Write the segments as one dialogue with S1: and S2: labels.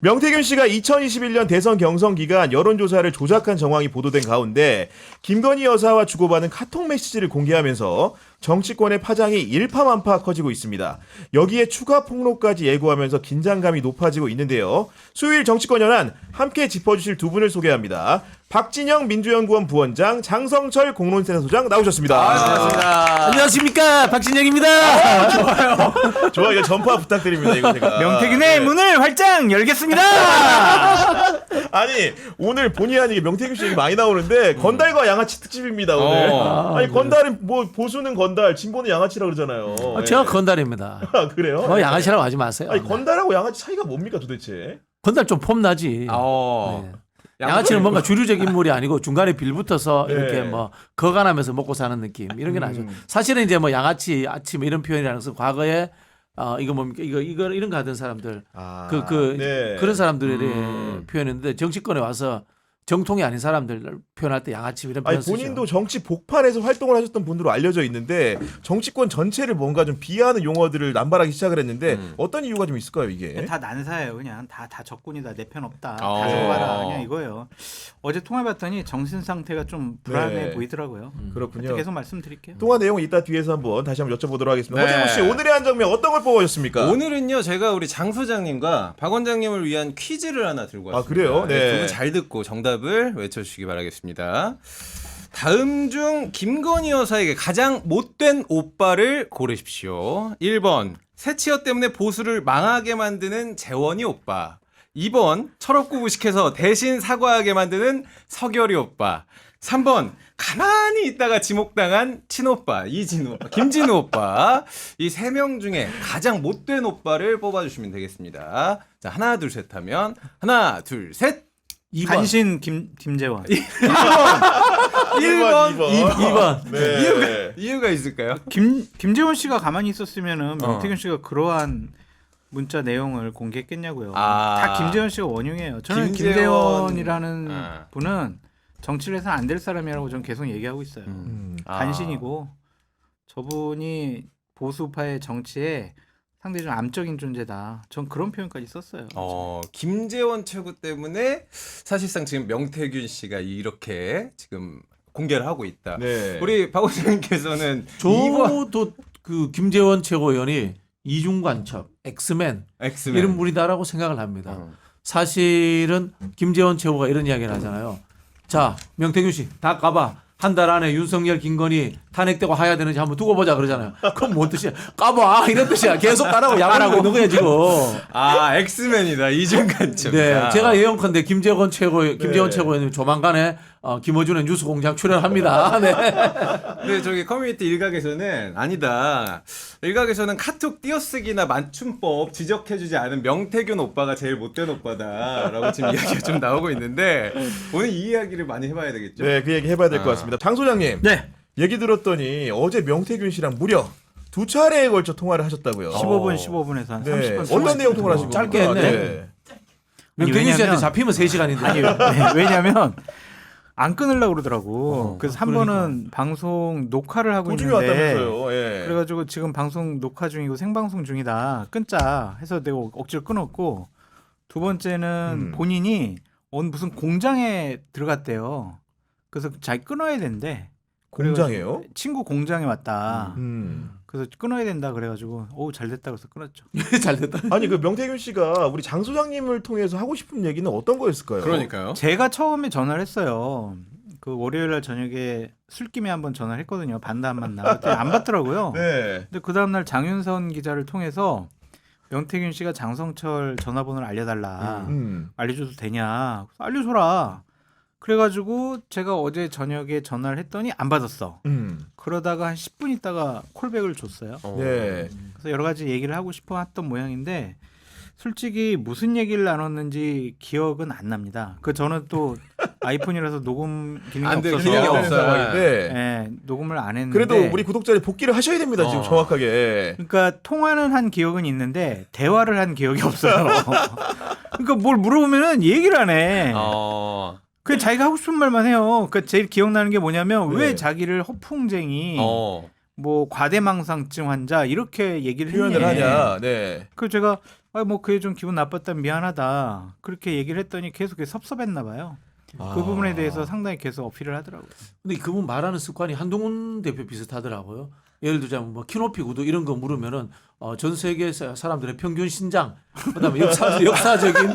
S1: 명태균 씨가 2021년 대선 경선 기간 여론조사를 조작한 정황이 보도된 가운데 김건희 여사와 주고받은 카톡 메시지를 공개하면서 정치권의 파장이 일파만파 커지고 있습니다. 여기에 추가 폭로까지 예고하면서 긴장감이 높아지고 있는데요. 수요일 정치권 현안 함께 짚어주실 두 분을 소개합니다. 박진영 민주연구원 부원장, 장성철 공론센터소장 나오셨습니다.
S2: 반갑습니다.
S3: 안녕하십니까, 박진영입니다.
S2: 좋아요.
S1: 좋아, 이거 전파 부탁드립니다. 이거 제가
S2: 명태균의 문을 활짝 열겠습니다.
S1: 아니 오늘 본의 아니게 명태균 씨 얘기 많이 나오는데 건달과 양아치 특집입니다 오늘. 아니 건달은 뭐 보수는 건달, 진보는 양아치라 그러잖아요.
S3: 제가 건달입니다.
S1: 아, 그래요?
S3: 뭐 양아치라고 하지 마세요.
S1: 아니 건달하고 양아치 차이가 뭡니까 도대체?
S3: 건달 좀 폼나지. 네. 양아치는 뭔가 주류적 인물이 아니고 중간에 빌붙어서
S1: 네.
S3: 이렇게 뭐 거간하면서 먹고 사는 느낌 이런 게 나죠. 사실은 이제 뭐 양아치, 아치 뭐 이런 표현이라는 것은 과거에 이거 뭡니까 이거 이런 거 하던 사람들
S1: 네.
S3: 그런 사람들의 표현인데 정치권에 와서 정통이 아닌 사람들 표현할 때 양아치 이런 표현
S1: 아니
S3: 쓰죠.
S1: 본인도 정치 복판에서 활동을 하셨던 분으로 알려져 있는데 정치권 전체를 뭔가 좀 비하하는 용어들을 남발하기 시작을 했는데 어떤 이유가 좀 있을까요 이게?
S4: 다 난사예요. 그냥 다 적군이다. 내 편 없다. 다 적어봐라. 그냥 이거예요. 어제 통화해봤더니 정신 상태가 좀 불안해
S1: 네.
S4: 보이더라고요.
S1: 그렇군요.
S4: 계속 말씀드릴게요.
S1: 통화 내용 이따 뒤에서 한번 다시 한번 여쭤보도록 하겠습니다.
S2: 네.
S1: 허재무 씨 오늘의 한 장면 어떤 걸 뽑아오셨습니까?
S2: 오늘은요 제가 우리 장 소장님과 박 원장님을 위한 퀴즈를 하나 들고 왔습니다.
S1: 아, 그래요? 네.
S2: 두 분 잘 듣고 정답을 외쳐주시기 바라겠습니다. 다음 중 김건희 여사에게 가장 못된 오빠를 고르십시오. 1번 새치어 때문에 보수를 망하게 만드는 재원이 오빠. 2번 철없고 무식해서 대신 사과하게 만드는 서결이 오빠. 3번 가만히 있다가 지목당한 친오빠 이진우 오빠, 김진우 오빠. 이 세 명 중에 가장 못된 오빠를 뽑아주시면 되겠습니다. 자 하나 둘 셋 하면 하나 둘 셋.
S3: 2번.
S4: 간신 김재원.
S2: 1번
S3: 2번.
S1: 네.
S2: 이유가 있을까요?
S4: 김재원 씨가 가만히 있었으면은 명태균 씨가 그러한 문자 내용을 공개했겠냐고요. 다 김재원 씨가 원흉이에요. 저는 김재원이라는 분은 정치를 해서는 안 될 사람이라고 저는 계속 얘기하고 있어요. 간신이고 저분이 보수파의 정치에 상당히 좀 암적인 존재다. 전 그런 표현까지 썼어요.
S2: 김재원 최고 때문에 사실상 지금 명태균 씨가 이렇게 지금 공개를 하고 있다.
S1: 네.
S2: 우리 박 원장님께서는
S3: 저도 그 김재원 최고위원이 이중관첩, 엑스맨 이런 분이다라고 생각을 합니다. 사실은 김재원 최고가 이런 이야기를 하잖아요. 자, 명태균 씨 다 까봐. 한 달 안에 윤석열, 김건희 탄핵되고 하야 되는지 한번 두고 보자 그러잖아요. 그럼 뭔 뜻이야? 까봐 이런 뜻이야. 계속 까라고 야구하고 있는 거야 지금.
S2: 엑스맨이다 이중간첩.
S3: 네, 제가 예언컨대 김재원 최고위원님 조만간에 김어준의 뉴스공장 출연합니다. 네.
S2: 근데 저기 커뮤니티 일각에서는 아니다. 일각에서는 카톡 띄어쓰기나 맞춤법 지적해주지 않은 명태균 오빠가 제일 못된 오빠다라고 지금 이야기가 좀 나오고 있는데 오늘 이 이야기를 많이 해봐야 되겠죠?
S1: 네, 그 얘기 해봐야 될 것 같습니다. 장 소장님,
S4: 네.
S1: 얘기 들었더니 어제 명태균 씨랑 무려 2차례에 걸쳐 통화를 하셨다고요.
S4: 15분에서 한
S1: 네.
S4: 30분.
S1: 어떤 내용 통화를 하신
S3: 짧게
S1: 겁니까?
S3: 했네. 명태균 씨한테 잡히면 3시간인데.
S4: 아니 왜냐면 안 끊으려고 그러더라고. 그래서 한
S3: 그러니까.
S4: 번은 방송 녹화를 하고
S1: 도중에
S4: 있는데
S1: 왔다면서요. 예.
S4: 그래가지고 지금 방송 녹화 중이고 생방송 중이다. 끊자 해서 내가 억지로 끊었고 두 번째는 본인이 무슨 공장에 들어갔대요. 그래서 자기 끊어야 된대.
S1: 공장이에요?
S4: 친구 공장에 왔다.
S1: 음.
S4: 그래서 끊어야 된다 그래가지고 잘 됐다 그래서 끊었죠.
S3: 잘 됐다.
S1: 아니 그 명태균 씨가 우리 장 소장님을 통해서 하고 싶은 얘기는 어떤 거였을까요?
S2: 그러니까요.
S4: 제가 처음에 전화를 했어요. 그 월요일날 저녁에 술김에 한번 전화를 했거든요. 반다 안 만나. 그때 안 받더라고요.
S1: 네.
S4: 근데 그 다음날 장윤선 기자를 통해서 명태균 씨가 장성철 전화번호를 알려달라. 알려줘도 되냐? 알려줘라. 그래가지고 제가 어제 저녁에 전화를 했더니 안 받았어. 그러다가 한 10분 있다가 콜백을 줬어요.
S1: 네.
S4: 그래서 여러 가지 얘기를 하고 싶어 했던 모양인데 솔직히 무슨 얘기를 나눴는지 기억은 안 납니다. 저는 또 아이폰이라서 녹음 기능이
S2: 안 돼,
S4: 없어서
S2: 기능이 없어요.
S1: 상황인데
S4: 네, 녹음을 안 했는데
S1: 그래도 우리 구독자들이 복귀를 하셔야 됩니다. 지금 정확하게.
S4: 그러니까 통화는 한 기억은 있는데 대화를 한 기억이 없어요. 그러니까 뭘 물어보면은 얘기를 안 해. 그냥 자기가 하고 싶은 말만 해요. 그러니까 제일 기억나는 게 뭐냐면 왜 자기를 허풍쟁이, 뭐 과대망상증 환자 이렇게 얘기를
S1: 표현을
S4: 했니?
S1: 하냐. 네.
S4: 그 제가 뭐 그게 좀 기분 나빴다면 미안하다 그렇게 얘기를 했더니 계속 섭섭했나 봐요. 그 부분에 대해서 상당히 계속 어필을 하더라고요.
S3: 근데 그분 말하는 습관이 한동훈 대표 비슷하더라고요. 예를 들자면 뭐 키높이 구두 이런 거 물으면은 전 세계 사람들의 평균 신장, 그다음에 역사적인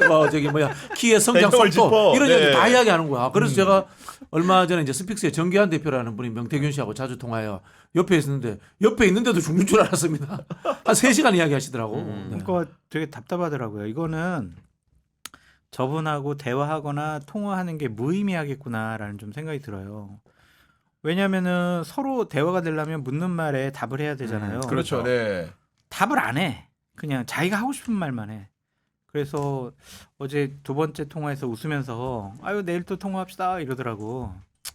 S3: 키의 성장
S1: 배경을
S3: 속도
S1: 짚어.
S3: 이런
S1: 네.
S3: 얘기 다 이야기하는 거야. 그래서 제가 얼마 전에 이제 스픽스의 정기환 대표라는 분이 명태균 씨하고 자주 통화해요. 옆에 있는데도 죽는 줄 알았습니다. 한 3시간 이야기하시더라고. 네.
S4: 그러니까 되게 답답하더라고요. 이거는 저분하고 대화하거나 통화하는 게 무의미하겠구나라는 좀 생각이 들어요. 왜냐하면은 서로 대화가 되려면 묻는 말에 답을 해야 되잖아요.
S1: 그렇죠. 네.
S4: 답을 안 해. 그냥 자기가 하고 싶은 말만 해. 그래서 어제 2번째 통화에서 웃으면서 아유 내일 또 통화합시다 이러더라고.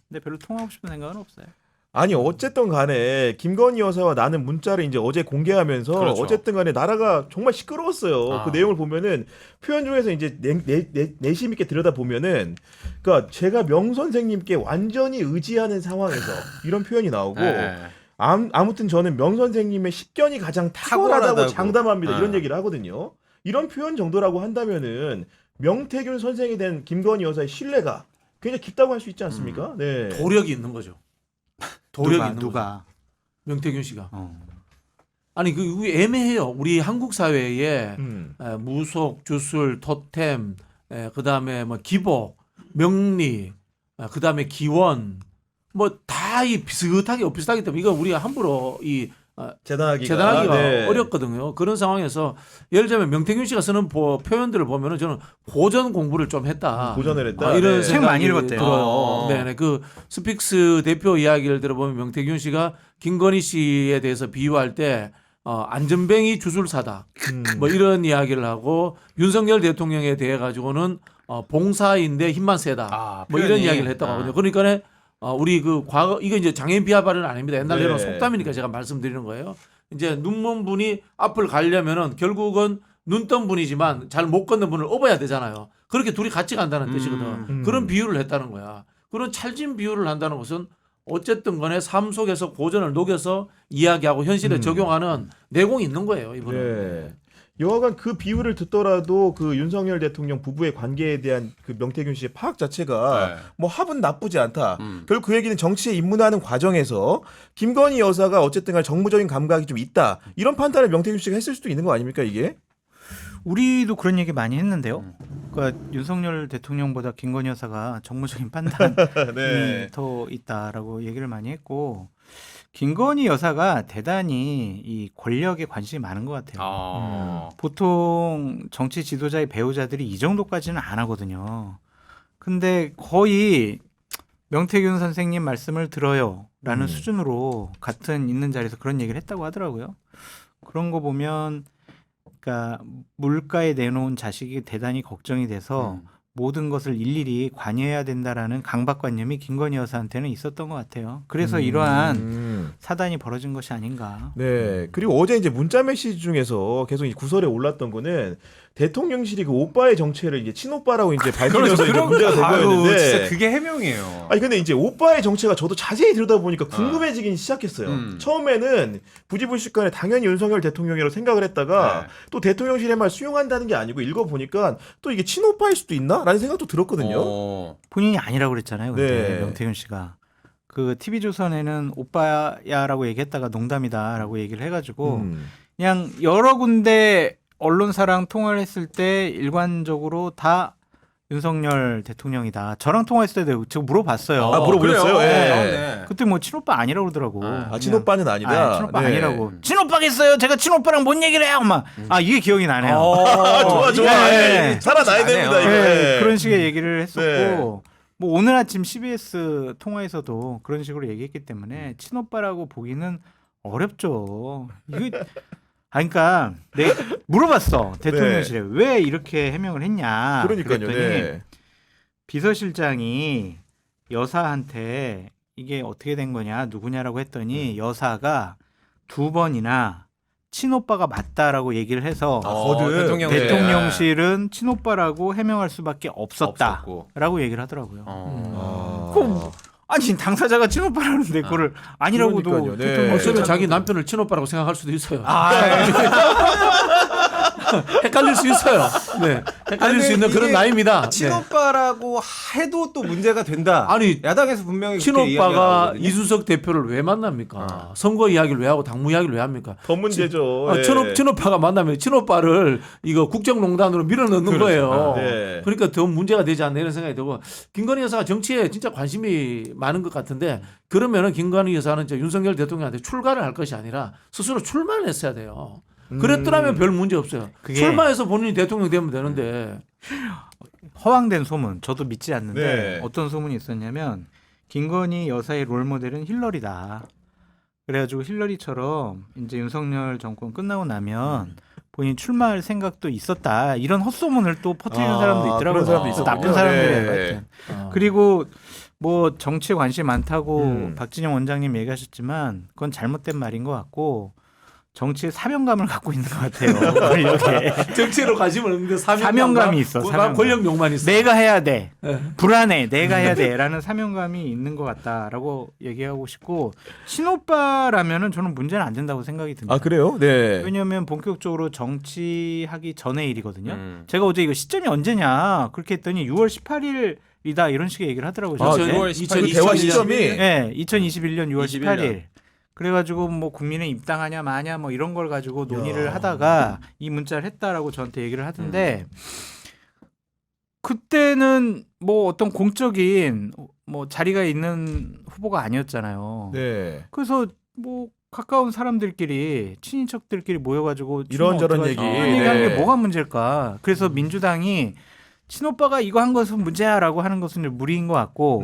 S4: 근데 별로 통화하고 싶은 생각은 없어요.
S1: 아니 어쨌든 간에 김건희 여사와 나는 문자를 이제 어제 공개하면서
S2: 그렇죠.
S1: 어쨌든 간에 나라가 정말 시끄러웠어요. 그 내용을 보면은 표현 중에서 이제 내심 있게 들여다 보면은 그러니까 제가 명 선생님께 완전히 의지하는 상황에서 이런 표현이 나오고 아무튼 저는 명 선생님의 식견이 가장 탁월하다고
S2: 탁월하다고.
S1: 장담합니다. 이런 얘기를 하거든요. 이런 표현 정도라고 한다면은 명태균 선생에 대한 김건희 여사의 신뢰가 굉장히 깊다고 할 수 있지 않습니까? 네.
S3: 도력이 있는 거죠. 도력이 있는
S4: 누가?
S3: 거죠. 명태균 씨가. 아니 그 애매해요. 우리 한국 사회에 무속, 주술, 토템, 그다음에 뭐 기복, 명리, 그다음에 기원 뭐 다 이 비슷하게 엇비슷하기 때문에 이거 우리가 함부로 이 재단하기가
S1: 네.
S3: 어렵거든요. 그런 상황에서 예를 들면 명태균 씨가 쓰는 표현들을 보면은 저는 고전 공부를 좀 했다.
S1: 고전을 했다.
S3: 이런
S1: 네.
S4: 책
S3: 생각이
S4: 많이 읽었대요.
S3: 들어요. 네네. 그 스픽스 대표 이야기를 들어보면 명태균 씨가 김건희 씨에 대해서 비유할 때 안전뱅이 주술사다. 뭐 이런 이야기를 하고 윤석열 대통령에 대해 가지고는 봉사인데 힘만 세다. 뭐 이런
S2: 표현이.
S3: 이야기를 했다고 하거든요. 그러니까 우리 그 과거 이거 이제 장애인 비하 발언 아닙니다. 옛날
S1: 네.
S3: 내용 속담이니까 제가 말씀드리는 거예요. 이제 눈먼 분이 앞을 가려면은 결국은 눈 뜬 분이지만 잘 못 걷는 분을 업어야 되잖아요. 그렇게 둘이 같이 간다는 뜻이거든. 그런 비유를 했다는 거야. 그런 찰진 비유를 한다는 것은 어쨌든 간에 삶 속에서 고전을 녹여서 이야기하고 현실에 적용하는 내공이 있는 거예요, 이분은.
S1: 네. 여하간 그 비유를 듣더라도 그 윤석열 대통령 부부의 관계에 대한 그 명태균 씨의 파악 자체가 뭐 합은 나쁘지 않다. 결국 그 얘기는 정치에 입문하는 과정에서 김건희 여사가 어쨌든 간에 정무적인 감각이 좀 있다. 이런 판단을 명태균 씨가 했을 수도 있는 거 아닙니까 이게?
S4: 우리도 그런 얘기 많이 했는데요. 그러니까 윤석열 대통령보다 김건희 여사가 정무적인 판단이
S1: 네.
S4: 더 있다라고 얘기를 많이 했고 김건희 여사가 대단히 이 권력에 관심이 많은 것 같아요. 보통 정치 지도자의 배우자들이 이 정도까지는 안 하거든요. 근데 거의 명태균 선생님 말씀을 들어요라는 수준으로 같은 있는 자리에서 그런 얘기를 했다고 하더라고요. 그런 거 보면 그러니까 물가에 내놓은 자식이 대단히 걱정이 돼서 모든 것을 일일이 관여해야 된다라는 강박관념이 김건희 여사한테는 있었던 것 같아요. 그래서 이러한 사단이 벌어진 것이 아닌가.
S1: 네. 그리고 어제 이제 문자 메시지 중에서 계속 이 구설에 올랐던 거는 대통령실이 그 오빠의 정체를 이제 친오빠라고 이제 밝히면서 이제 문제가 되고 있는데.
S2: 진짜 그게 해명이에요.
S1: 아니 근데 이제 오빠의 정체가 저도 자세히 들여다보니까 궁금해지긴 시작했어요. 처음에는 부지불식간에 당연히 윤석열 대통령이라고 생각을 했다가 또 대통령실의 말 수용한다는 게 아니고 읽어보니까 또 이게 친오빠일 수도 있나? 라는 생각도 들었거든요.
S4: 본인이 아니라고 그랬잖아요. 근데
S1: 네.
S4: 명태균 씨가. 그 TV조선에는 오빠야라고 얘기했다가 농담이다라고 얘기를 해가지고 그냥 여러 군데 언론사랑 통화를 했을 때 일관적으로 다 윤석열 대통령이다. 저랑 통화했을 때도 제가 물어봤어요.
S1: 아, 물어보셨어요?
S2: 그래요?
S1: 예.
S4: 그때 뭐 친오빠 아니라고 그러더라고.
S1: 아, 친오빠는 아니다.
S4: 친오빠
S1: 네.
S4: 아니라고. 친오빠겠어요. 제가 친오빠랑 뭔 얘기를 해요, 엄마. 이게 기억이 나네요.
S1: 좋아, 좋아.
S4: 네.
S1: 예. 살아나야 됩니다, 이거.
S4: 네,
S1: 예.
S4: 그런 식의 얘기를 했었고
S1: 네.
S4: 뭐 오늘 아침 CBS 통화에서도 그런 식으로 얘기했기 때문에 친오빠라고 보기는 어렵죠. 이거 그러니까 내가 물어봤어 대통령실에 왜 이렇게 해명을 했냐.
S1: 그러니까요.
S4: 그랬더니
S1: 네.
S3: 비서실장이 여사한테 이게 어떻게 된 거냐 누구냐라고 했더니 여사가 2번이나 친오빠가 맞다라고 얘기를 해서 대통령실은 친오빠라고 해명할 수밖에 없었다라고 얘기를 하더라고요. 그럼 아니 당사자가 친오빠라는데 그거를 아니라고도
S1: 그러니까요. 네.
S3: 어쩌면 자기 남편을 친오빠라고 생각할 수도 있어요. 헷갈릴 수 있어요. 네, 헷갈릴 수 있는 그런 나이입니다. 네.
S2: 친오빠라고 해도 또 문제가 된다.
S3: 아니,
S2: 야당에서 분명히
S3: 친오빠가 이준석 대표를 왜 만납니까? 선거 이야기를 왜 하고 당무 이야기를 왜 합니까?
S1: 더 문제죠. 예.
S3: 친오빠가 만나면 친오빠를 이거 국정농단으로 밀어넣는
S2: 그렇죠.
S3: 거예요.
S1: 네.
S3: 그러니까 더 문제가 되지 않나 이런 생각이 들고 김건희 여사가 정치에 진짜 관심이 많은 것 같은데 그러면은 김건희 여사는 이제 윤석열 대통령한테 출가를 할 것이 아니라 스스로 출마를 했어야 돼요. 그랬더라면 별 문제 없어요.
S4: 그게-
S3: 출마해서 본인이 대통령 되면 되는데
S4: 허황된 소문 저도 믿지 않는데
S1: 네.
S4: 어떤 소문이 있었냐면 김건희 여사의 롤모델은 힐러리다. 그래가지고 힐러리처럼 이제 윤석열 정권 끝나고 나면 본인 출마할 생각도 있었다. 이런 헛소문을 또 퍼뜨리는 사람도 있더라고요.
S1: 그런 사람도
S3: 있었군요.
S4: 나쁜 사람들이에요.
S1: 네.
S4: 하여튼.
S3: 어.
S4: 그리고 뭐 정치에 관심 많다고
S1: 음.
S4: 박진영 원장님 얘기하셨지만 그건 잘못된 말인 것 같고 정치에 사명감을 갖고 있는 것 같아요. 권력에.
S3: 정치로 관심을 없는데
S4: 사명감이 있어, 사명감.
S3: 권력욕만 있어.
S4: 내가 해야 돼.
S3: 네.
S4: 불안해. 내가 해야 돼. 라는 사명감이 있는 것 같다라고 얘기하고 싶고 친오빠라면은 저는 문제는 안 된다고 생각이 듭니다.
S1: 아 그래요? 네.
S4: 왜냐하면 본격적으로 정치하기 전의 일이거든요. 제가 어제 이거 시점이 언제냐 그렇게 했더니 6월 18일이다 이런 식의 얘기를 하더라고요.
S1: 아,
S4: 저한테.
S2: 6월 18일
S1: 그 대화 시점이
S4: 네, 2021년 6월
S2: 21년.
S4: 18일. 그래가지고 뭐 국민의 입당하냐 마냐 뭐 이런 걸 가지고 논의를 하다가 이 문자를 했다라고 저한테 얘기를 하던데 그때는 뭐 어떤 공적인 뭐 자리가 있는 후보가 아니었잖아요.
S1: 네.
S4: 그래서 뭐 가까운 사람들끼리 친인척들끼리 모여가지고
S1: 이런저런
S4: 어떡하지?
S1: 얘기.
S4: 이런 얘기하는
S1: 네.
S4: 게 뭐가 문제일까? 그래서 민주당이 친오빠가 이거 한 것은 문제야라고 하는 것은 좀 무리인 것 같고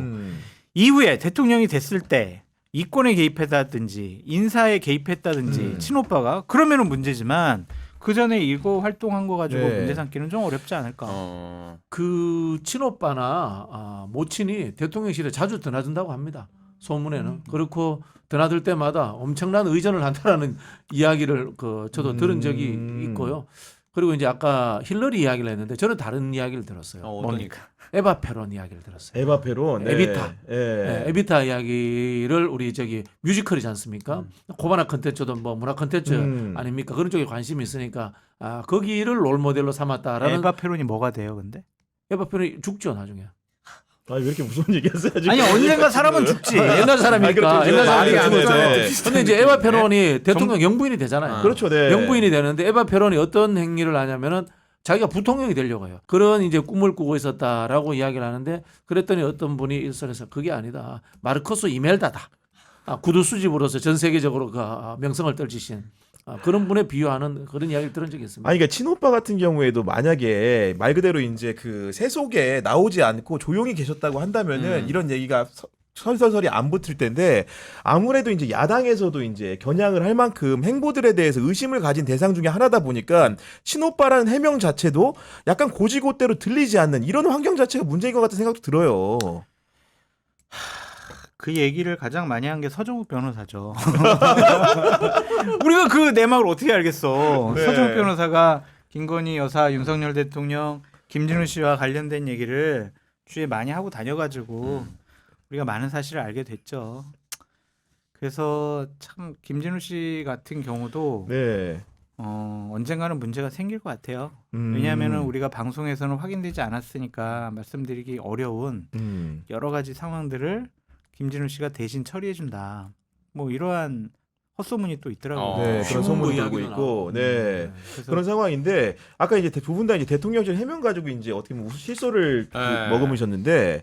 S4: 이후에 대통령이 됐을 때 이권에 개입했다든지 인사에 개입했다든지 친오빠가 그러면은 문제지만 그 전에 이거 활동한 거 가지고
S1: 네.
S4: 문제 삼기는 좀 어렵지 않을까?
S3: 그 친오빠나 모친이 대통령실에 자주 드나든다고 합니다. 소문에는. 그렇고 드나들 때마다 엄청난 의전을 한다라는 이야기를 저도 들은 적이 있고요. 그리고 이제 아까 힐러리 이야기를 했는데 저는 다른 이야기를 들었어요.
S4: 뭡니까?
S3: 에바 페론 이야기를 들었어요.
S1: 에바페론.
S3: 에비타.
S1: 예.
S3: 네, 에비타 이야기를 우리 뮤지컬이지 않습니까? 코바나 컨텐츠도 뭐 문화 컨텐츠 아닙니까? 그런 쪽에 관심이 있으니까 거기를 롤 모델로 삼았다라는.
S4: 에바 페론이 뭐가 돼요, 근데?
S3: 에바 페론이 죽죠 나중에.
S1: 아, 왜 이렇게 무서운 얘기하세요? 지금?
S4: 아니 언젠가 사람은 죽지.
S3: 옛날 사람이니까.
S1: 그렇죠.
S3: 옛날
S1: 말이 안
S3: 사람이니까.
S1: 되죠.
S3: 근데 이제 에바 페론이 대통령 영부인이 되잖아요.
S1: 그렇죠. 네.
S3: 영부인이 되는데 에바 페론이 어떤 행위를 하냐면은 자기가 부통령이 되려고 해요. 그런 이제 꿈을 꾸고 있었다라고 이야기를 하는데 그랬더니 어떤 분이 일선에서 그게 아니다. 마르코스 이멜다다. 구두 수집으로서 전 세계적으로 명성을 떨치신 그런 분에 비유하는 그런 이야기를 들은 적이 있습니다.
S1: 아니, 그러니까 친오빠 같은 경우에도 만약에 말 그대로 이제 그 세속에 나오지 않고 조용히 계셨다고 한다면은 이런 얘기가 설설설이 안 붙을 텐데 아무래도 이제 야당에서도 이제 겨냥을 할 만큼 행보들에 대해서 의심을 가진 대상 중에 하나다 보니까 친오빠라는 해명 자체도 약간 고지고대로 들리지 않는 이런 환경 자체가 문제인 것 같은 생각도 들어요.
S4: 그 얘기를 가장 많이 한 게 서정욱 변호사죠. 우리가 그 내막을 어떻게 알겠어.
S1: 네.
S4: 서정욱 변호사가 김건희 여사, 윤석열 대통령, 김진우 씨와 관련된 얘기를 주위에 많이 하고 다녀가지고 우리가 많은 사실을 알게 됐죠. 그래서 참 김진우 씨 같은 경우도
S1: 네.
S4: 언젠가는 문제가 생길 것 같아요. 왜냐하면은 우리가 방송에서는 확인되지 않았으니까 말씀드리기 어려운 여러 가지 상황들을 김진우 씨가 대신 처리해 준다. 뭐 이러한 헛소문이 또 있더라고요.
S1: 네, 그런
S3: 신문고
S1: 소문이 돌고
S3: 이야기도
S1: 있고,
S3: 나오고.
S1: 네.
S4: 그래서
S1: 그런 상황인데 아까 이제 두 분 다 이제 대통령실 해명 가지고 이제 어떻게 보면 실소를
S2: 네.
S1: 머금으셨는데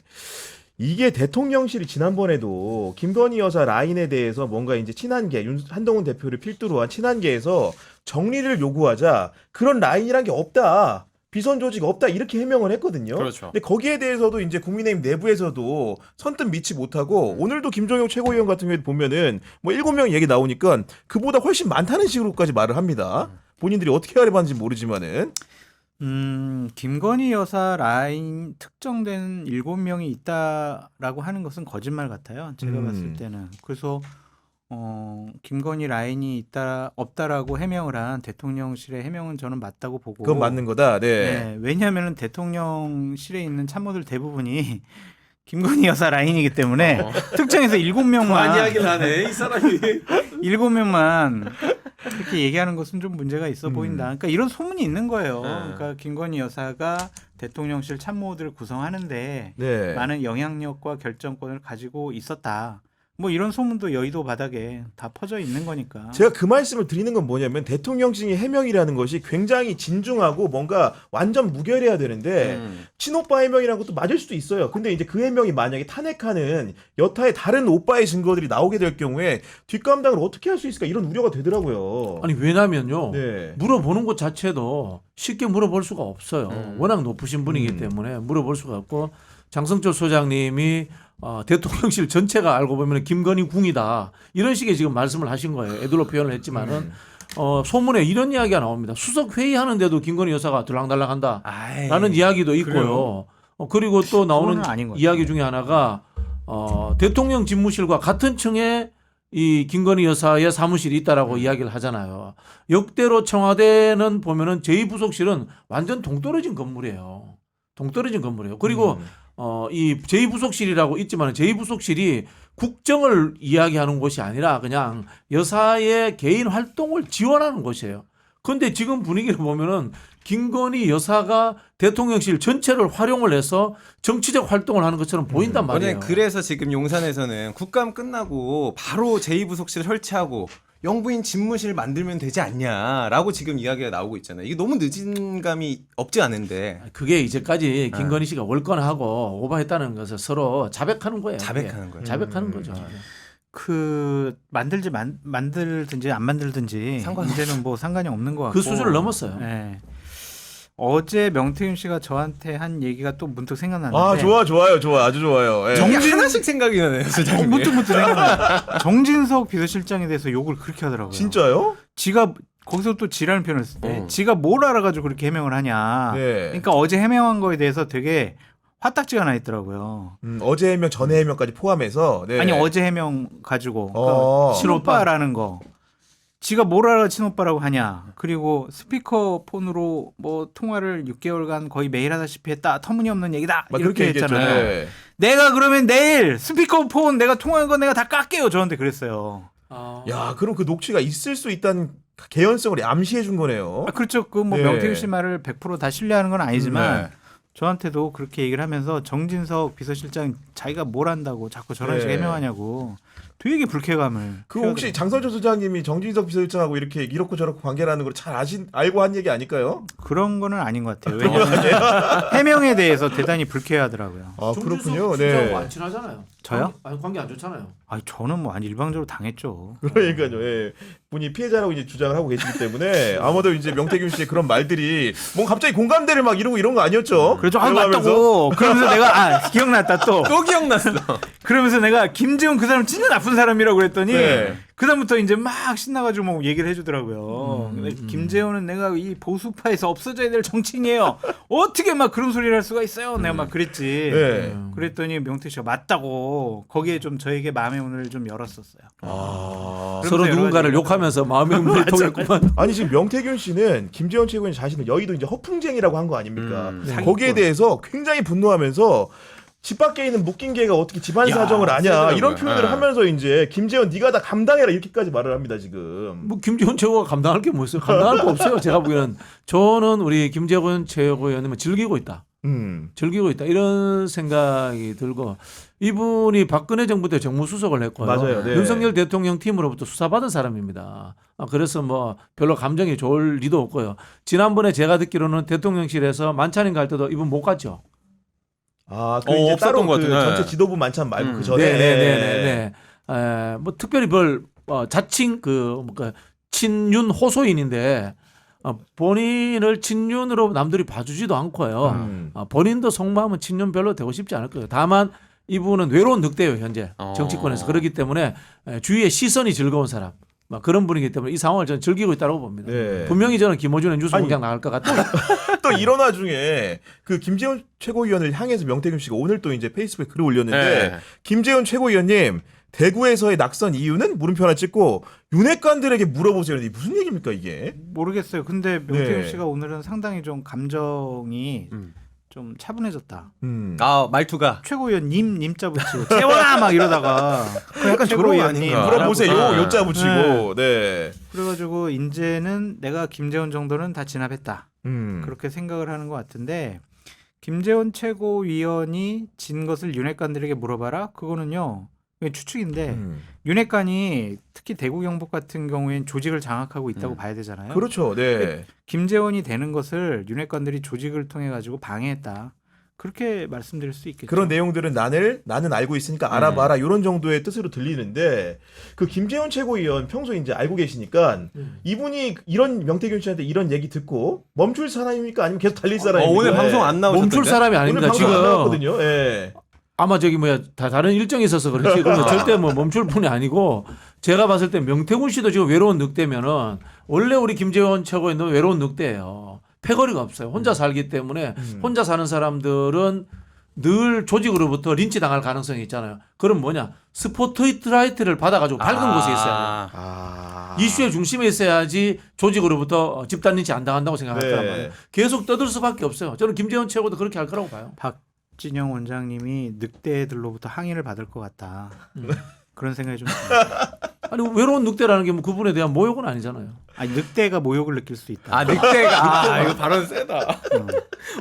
S1: 이게 대통령실이 지난번에도 김건희 여사 라인에 대해서 뭔가 이제 친한계 한동훈 대표를 필두로 한 친한계에서 정리를 요구하자 그런 라인이란 게 없다. 비선 조직 없다 이렇게 해명을 했거든요.
S2: 그렇죠.
S1: 근데 거기에 대해서도 이제 국민의힘 내부에서도 선뜻 믿지 못하고 오늘도 김종혁 최고위원 같은 경우에 보면은 뭐 7명 얘기 나오니까 그보다 훨씬 많다는 식으로까지 말을 합니다. 본인들이 어떻게 하려는지 모르지만은
S4: 김건희 여사 라인 특정된 7명이 있다라고 하는 것은 거짓말 같아요. 제가 봤을 때는. 그래서 김건희 라인이 없다라고 해명을 한 대통령실의 해명은 저는 맞다고 보고.
S1: 그건 맞는 거다. 네.
S4: 네, 왜냐하면 대통령실에 있는 참모들 대부분이 김건희 여사 라인이기 때문에 특정해서 7명만
S3: 이야기를 하네 이 사람이.
S4: 7명만 그렇게 얘기하는 것은 좀 문제가 있어 보인다. 그러니까 이런 소문이 있는 거예요. 그러니까 김건희 여사가 대통령실 참모들을 구성하는데
S1: 네.
S4: 많은 영향력과 결정권을 가지고 있었다. 뭐 이런 소문도 여의도 바닥에 다 퍼져 있는 거니까.
S1: 제가 그 말씀을 드리는 건 뭐냐면 대통령직의 해명이라는 것이 굉장히 진중하고 뭔가 완전 무결해야 되는데 친오빠 해명이라는 것도 맞을 수도 있어요. 근데 이제 그 해명이 만약에 탄핵하는 여타의 다른 오빠의 증거들이 나오게 될 경우에 뒷감당을 어떻게 할 수 있을까 이런 우려가 되더라고요.
S3: 아니 왜냐면요.
S1: 네.
S3: 물어보는 것 자체도 쉽게 물어볼 수가 없어요. 워낙 높으신 분이기 때문에 물어볼 수가 없고 장성철 소장님이 대통령실 전체가 알고 보면 김건희 궁이다 이런 식의 지금 말씀을 하신 거예요. 애들로 표현을 했지만은 소문에 이런 이야기가 나옵니다. 수석 회의하는데도 김건희 여사가 들락달락한다라는 이야기도 있고요. 그리고 또 나오는
S4: 아닌 것
S3: 이야기 중에 하나가 대통령 집무실과 같은 층에 이 김건희 여사의 사무실이 있다라고 이야기를 하잖아요. 역대로 청와대는 보면은 제2부속실은 완전 동떨어진 건물이에요. 동떨어진 건물이에요. 그리고 이 제2부속실이라고 있지만 제2부속실이 국정을 이야기하는 곳이 아니라 그냥 여사의 개인 활동을 지원하는 곳이에요. 그런데 지금 분위기를 보면은 김건희 여사가 대통령실 전체를 활용을 해서 정치적 활동을 하는 것처럼 보인단 말이에요.
S2: 그래서 지금 용산에서는 국감 끝나고 바로 제2부속실 설치하고 영부인 집무실 만들면 되지 않냐라고 지금 이야기가 나오고 있잖아요. 이게 너무 늦은 감이 없지 않은데.
S3: 그게 이제까지 김건희 씨가 월권하고 오버했다는 것을 서로 자백하는 거예요.
S2: 자백하는 거예요.
S3: 자백하는 거죠.
S4: 그 만들든지 안 만들든지 이제는 뭐 상관이 없는 것 같고
S3: 그 수준을 넘었어요.
S4: 네. 어제 명태균 씨가 저한테 한 얘기가 또 문득 생각나는데.
S1: 아 좋아요, 아주 좋아요. 예.
S2: 하나씩 생각이 나네요, 소장님.
S4: 문득 생각나. 정진석 비서실장에 대해서 욕을 그렇게 하더라고요.
S1: 진짜요?
S4: 지가 거기서 또 지라는 표현을 쓸 때, 지가 뭘 알아가지고 그렇게 해명을 하냐.
S1: 네.
S4: 그러니까 어제 해명한 거에 대해서 되게 화딱지가 나 있더라고요.
S1: 어제 해명, 전에 해명까지 포함해서. 네.
S4: 아니 어제 해명 가지고 그러니까 친오빠라는 거. 지가 뭘 알아 친오빠라고 하냐. 그리고 스피커 폰으로 뭐 통화를 6개월간 거의 매일 하다시피 했다. 터무니없는 얘기다. 이렇게 했잖아요.
S1: 네.
S4: 내가 그러면 내일 스피커 폰 내가 통화한 거 내가 다 깎게요. 저한테 그랬어요.
S1: 야, 그럼 그 녹취가 있을 수 있다는 개연성을 암시해 준 거네요.
S4: 그렇죠. 그 뭐
S1: 네.
S4: 명태균 씨 말을 100% 다 신뢰하는 건 아니지만
S1: 네.
S4: 저한테도 그렇게 얘기를 하면서 정진석 비서실장 자기가 뭘 한다고 자꾸 저런 식으로 해명하냐고 되게 불쾌감을.
S1: 그 혹시 장성철 소장님이 정진석 비서실장하고 이렇게 이렇고 저렇고 관계라는 걸 잘 알고 한 얘기 아닐까요?
S4: 그런 거는 아닌 것 같아요. 왜냐하면 해명에 대해서 대단히 불쾌하더라고요.
S1: 아 그렇군요.
S3: 네. 안 친하잖아요.
S4: 저요?
S3: 관계 안 좋잖아요.
S4: 아니 저는 뭐 일방적으로 당했죠.
S1: 그러니까요. 예. 분이 피해자라고 이제 주장을 하고 계시기 때문에 아마도 이제 명태균 씨의 그런 말들이 뭐 갑자기 공감대를 막 이런 거 아니었죠?
S4: 그래서 맞다고. 그러면서 내가 기억났다 또.
S2: 또 기억났어.
S4: 그러면서 내가 김재훈 그 사람 진짜 나쁜 사람이라고 그랬더니
S1: 네.
S4: 그다음부터 이제 막 신나가지고 뭐 얘기를 해주더라고요. 김재훈은 내가 이 보수파에서 없어져야 될 정치인이에요. 어떻게 막 그런 소리를 할 수가 있어요? 내가 막 그랬지.
S1: 네.
S4: 그랬더니 명태 씨가 맞다고. 거기에 좀 저에게 마음의 문을 좀 열었었어요.
S3: 서로 누군가를 욕하면서 마음의 문을 통했구만.
S1: 아니 지금 명태균 씨는 김재원 최고위원 자신은 여의도 이제 허풍쟁이라고 한 거 아닙니까?
S4: 사기꾼.
S1: 거기에 대해서 굉장히 분노하면서 집 밖에 있는 묶인 개가 어떻게 집안 사정을 아냐
S2: 세더라고요.
S1: 이런 표현을 하면서 이제 김재원 네가 다 감당해라 이렇게까지 말을 합니다 지금.
S3: 뭐 김재원 최고가 감당할 게 뭐 있어요? 감당할 거 없어요. 제가 보기에는 저는 우리 김재원 최고위원님은 즐기고 있다. 즐기고 있다 이런 생각이 들고 이분이 박근혜 정부 때 정무수석을 했고요.
S1: 맞아요. 네.
S3: 윤석열 대통령 팀으로부터 수사받은 사람입니다. 그래서 뭐 별로 감정이 좋을 리도 없고요. 지난번에 제가 듣기로는 대통령실에서 만찬인 갈 때도 이분 못 갔죠.
S1: 아, 그 이제
S2: 없었던
S1: 따로
S2: 것
S1: 그
S2: 같아요.
S1: 전체 지도부 만찬 말고 그 전에.
S3: 네네네네. 뭐 특별히 자칭 친윤 호소인인데 본인을 친윤으로 남들이 봐주지도 않고요. 본인도 속마음은 친윤 별로 되고 싶지 않을 거예요. 다만 이분은 외로운 늑대예요 현재 정치권에서. 그렇기 때문에 주위의 시선이 즐거운 사람. 그런 분이기 때문에 이 상황을 저는 즐기고 있다고 봅니다.
S1: 네.
S3: 분명히 저는 김어준의 뉴스 공장 나갈 것 같아요.
S1: 또 이런 와중에 그 김재원 최고위원을 향해서 명태균 씨가 오늘 또 이제 페이스북에 글을 올렸는데
S2: 네.
S1: 김재원 최고위원님 대구에서의 낙선 이유는 물음표 하나 찍고 윤핵관들에게 물어보세요. 이게 무슨 얘기입니까 이게?
S4: 모르겠어요. 근데 명태균
S1: 네.
S4: 씨가 오늘은 상당히 좀 감정이 좀 차분해졌다.
S2: 아 말투가
S4: 최고위원 님자 붙이고 채워라 막 이러다가
S2: 약간 저런 거 아닌가?
S1: 물어보세요.
S2: 아.
S1: 요자 붙이고. 네.
S4: 그래가지고 이제는 내가 김재원 정도는 다 진압했다. 그렇게 생각을 하는 것 같은데 김재원 최고위원이 진 것을 윤핵관들에게 물어봐라. 그거는요. 추측인데 윤핵관이 특히 대구 경북 같은 경우엔 조직을 장악하고 있다고 봐야 되잖아요.
S1: 그렇죠. 네.
S4: 김재원이 되는 것을 윤핵관들이 조직을 통해 가지고 방해했다. 그렇게 말씀드릴 수 있겠죠.
S1: 그런 내용들은 나는 알고 있으니까 알아봐라 이런 정도의 뜻으로 들리는데 그 김재원 최고위원 평소에 이제 알고 계시니까 이분이 이런 명태균 씨한테 이런 얘기 듣고 멈출 사람입니까 아니면 계속 달릴 사람입니까?
S2: 오늘 방송 안 나오셨던데?
S3: 멈출 사람이 아닙니다.
S1: 오늘 방송
S3: 지금
S1: 안 나왔거든요. 예.
S3: 아마 저기 다른 일정이 있어서 그렇지. 그러면 절대 멈출 분이 아니고 제가 봤을 때 명태균 씨도 지금 외로운 늑대면은 원래 우리 김재원 최고위원도 외로운 늑대예요. 패거리가 없어요. 혼자 살기 때문에 혼자 사는 사람들은 늘 조직으로부터 린치 당할 가능성이 있잖아요. 그럼 뭐냐? 스포트라이트를 받아가지고 밝은 곳에 있어야 돼요. 이슈의 중심에 있어야지 조직으로부터 집단 린치 안 당한다고 생각할 거란 말이에요. 계속 떠들 수밖에 없어요. 저는 김재원 최고도 그렇게 할 거라고 봐요.
S4: 박진영 원장님이 늑대들로부터 항의를 받을 것 같다. 그런 생각이 좀 듭니다.
S3: 아니 외로운 늑대라는 게 뭐 그분에 대한 모욕은 아니잖아요.
S4: 아니 늑대가 모욕을 느낄 수 있다.
S2: 아 늑대가 이거 발언 세다.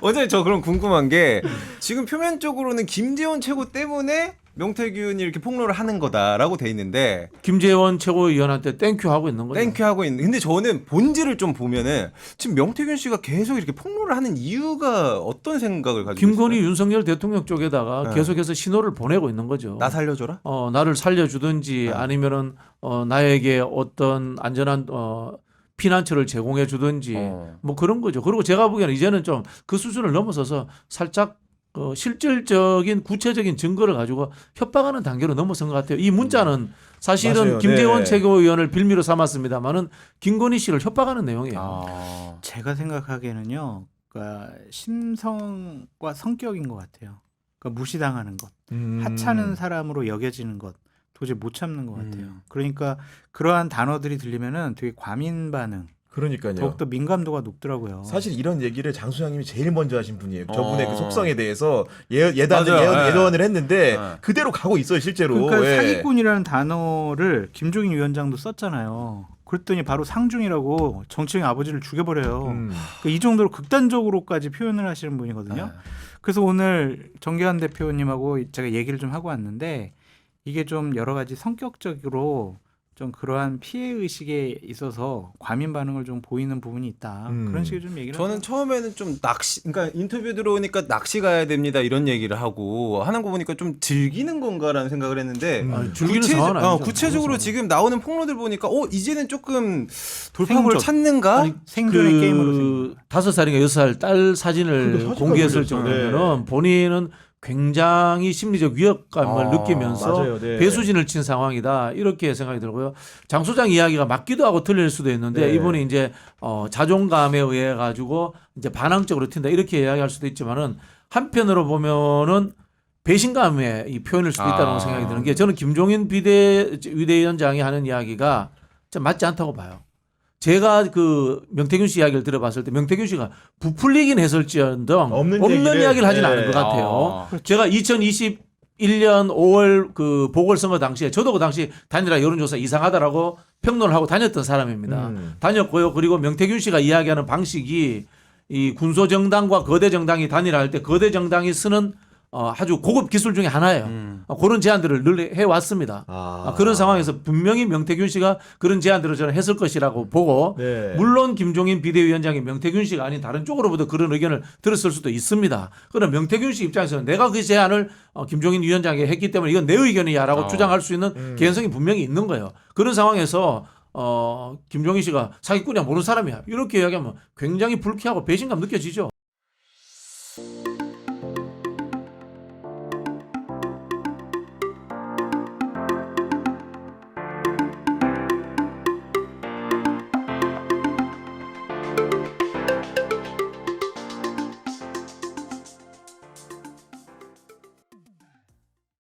S2: 원장님 저 그럼 궁금한 게 지금 표면적으로는 김재원 최고 때문에 명태균이 이렇게 폭로를 하는 거다라고 돼 있는데
S3: 김재원 최고위원한테 땡큐 하고 있는 거죠.
S2: 땡큐 하고 있는. 근데 저는 본질을 좀 보면은 지금 명태균 씨가 계속 이렇게 폭로를 하는 이유가 어떤 생각을 가지고
S3: 김건희
S2: 있어요?
S3: 윤석열 대통령 쪽에다가
S2: 네.
S3: 계속해서 신호를 보내고 있는 거죠.
S2: 나 살려줘라.
S3: 나를 살려주든지
S2: 네.
S3: 아니면은 나에게 어떤 안전한 피난처를 제공해 주든지 뭐 그런 거죠. 그리고 제가 보기에는 이제는 좀 그 수준을 넘어서서 살짝 실질적인 구체적인 증거를 가지고 협박하는 단계로 넘어선 것 같아요. 이 문자는 사실은
S1: 맞아요.
S3: 김재원
S1: 네.
S3: 최고위원을 빌미로 삼았습니다만은 김건희 씨를 협박하는 내용이에요.
S4: 제가 생각하기에는요. 그러니까 심성과 성격인 것 같아요. 그러니까 무시당하는 것, 하찮은 사람으로 여겨지는 것 도저히 못 참는 것 같아요. 그러니까 그러한 단어들이 들리면은 되게 과민 반응.
S1: 그러니까요.
S4: 더욱더 민감도가 높더라고요.
S1: 사실 이런 얘기를 장 소장님이 제일 먼저 하신 분이에요. 저분의 그 속성에 대해서 예언을 했는데 그대로 가고 있어요, 실제로.
S4: 그러니까
S1: 예.
S4: 사기꾼이라는 단어를 김종인 위원장도 썼잖아요. 그랬더니 바로 상중이라고 정치인 아버지를 죽여버려요. 그러니까 이 정도로 극단적으로까지 표현을 하시는 분이거든요. 그래서 오늘 정계환 대표님하고 제가 얘기를 좀 하고 왔는데 이게 좀 여러 가지 성격적으로 좀 그러한 피해 의식에 있어서 과민 반응을 좀 보이는 부분이 있다. 그런 식의 좀 얘기를.
S2: 저는 처음에는 좀 그러니까 인터뷰 들어오니까 낚시 가야 됩니다 이런 얘기를 하고 하는 거 보니까 좀 즐기는 건가라는 생각을 했는데
S3: 즐기는 상황은 아니죠.
S2: 구체적으로 지금 나오는 폭로들 보니까 이제는 조금 돌파구를 찾는가?
S4: 생존의 게임으로
S3: 5살인가 6살 딸 사진을
S1: 사진까지
S3: 공개했을
S1: 올렸어요.
S3: 정도면은 본인은 굉장히 심리적 위협감을 느끼면서
S1: 맞아요. 네.
S3: 배수진을 친 상황이다 이렇게 생각이 들고요. 장 소장 이야기가 맞기도 하고 틀릴 수도 있는데
S1: 네.
S3: 이분이 이제 자존감에 의해 가지고 이제 반항적으로 튄다 이렇게 이야기할 수도 있지만은 한편으로 보면은 배신감의 이 표현일 수도 있다는 생각이 드는 게 저는 김종인 비대위원장이 하는 이야기가 좀 맞지 않다고 봐요. 제가 그 명태균 씨 이야기를 들어봤을 때 명태균 씨가 부풀리긴 했을지언정 없는 이야기를 하진 않은 것 같아요. 제가 2021년 5월 그 보궐선거 당시에 저도 그 당시 단일화 여론조사 이상하다라고 평론을 하고 다녔던 사람입니다. 다녔고요. 그리고 명태균 씨가 이야기하는 방식이 이 군소정당과 거대정당이 단일화할 때 거대정당이 쓰는 아주 고급 기술 중에 하나예요. 그런 제안들을 늘 해왔습니다. 그런 상황에서 분명히 명태균 씨가 그런 제안들을 저는 했을 것이라고 보고
S1: 네.
S3: 물론 김종인 비대위원장이 명태균 씨가 아닌 다른 쪽으로부터 그런 의견을 들었을 수도 있습니다. 그러나 명태균 씨 입장에서는 내가 그 제안을 김종인 위원장에게 했기 때문에 이건 내 의견이야라고 주장할 수 있는 개연성이 분명히 있는 거예요. 그런 상황에서 김종인 씨가 사기꾼이야 모르는 사람이야 이렇게 이야기하면 굉장히 불쾌하고 배신감 느껴지죠.